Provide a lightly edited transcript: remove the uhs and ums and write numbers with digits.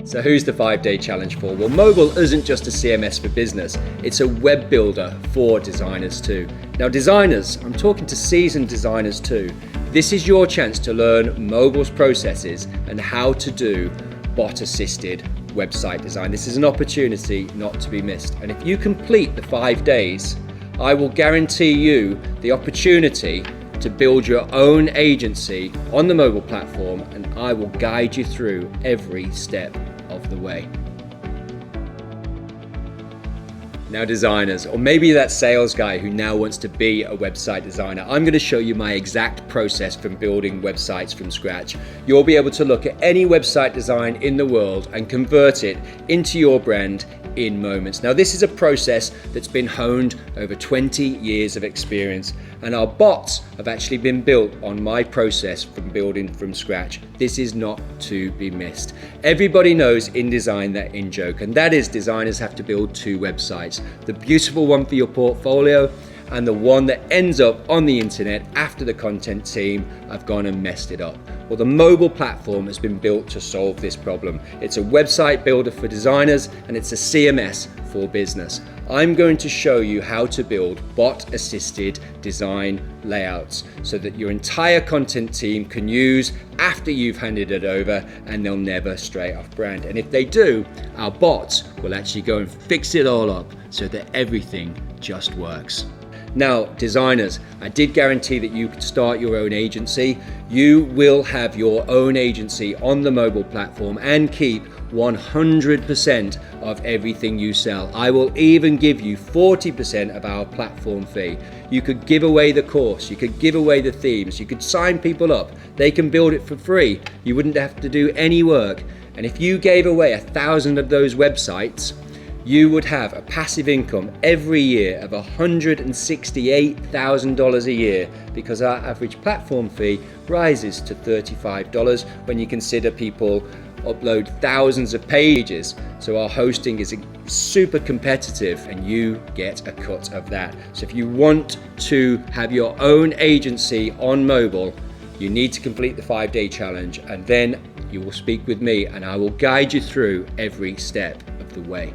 So who's the 5-day challenge for? Well, Mobile isn't just a CMS for business, it's a web builder for designers too. Now designers, I'm talking to seasoned designers too. This is your chance to learn Mobile's processes and how to do bot-assisted website design. This is an opportunity not to be missed. And if you complete the 5 days, I will guarantee you the opportunity to build your own agency on the Mobile platform, and I will guide you through every step of the way. Now designers, or maybe that sales guy who now wants to be a website designer, I'm going to show you my exact process from building websites from scratch. You'll be able to look at any website design in the world and convert it into your brand in moments. Now this is a process that's been honed over 20 years of experience, and our bots have actually been built on my process from building from scratch. This is not to be missed. Everybody knows in design that in joke, and that is designers have to build 2 websites. The beautiful one for your portfolio and the one that ends up on the internet after the content team have gone and messed it up. Well, the Mobile platform has been built to solve this problem. It's a website builder for designers and it's a CMS for business. I'm going to show you how to build bot-assisted design layouts so that your entire content team can use after you've handed it over, and they'll never stray off brand. And if they do, our bots will actually go and fix it all up so that everything just works. Now, designers, I did guarantee that you could start your own agency. You will have your own agency on the Mobile platform and keep 100% of everything you sell. I will even give you 40% of our platform fee. You could give away the course, you could give away the themes, you could sign people up. They can build it for free. You wouldn't have to do any work. And if you gave away 1,000 of those websites, you would have a passive income every year of $168,000 a year, because our average platform fee rises to $35 when you consider people upload thousands of pages. So our hosting is super competitive and you get a cut of that. So if you want to have your own agency on Mobile, you need to complete the 5-day challenge, and then you will speak with me and I will guide you through every step of the way.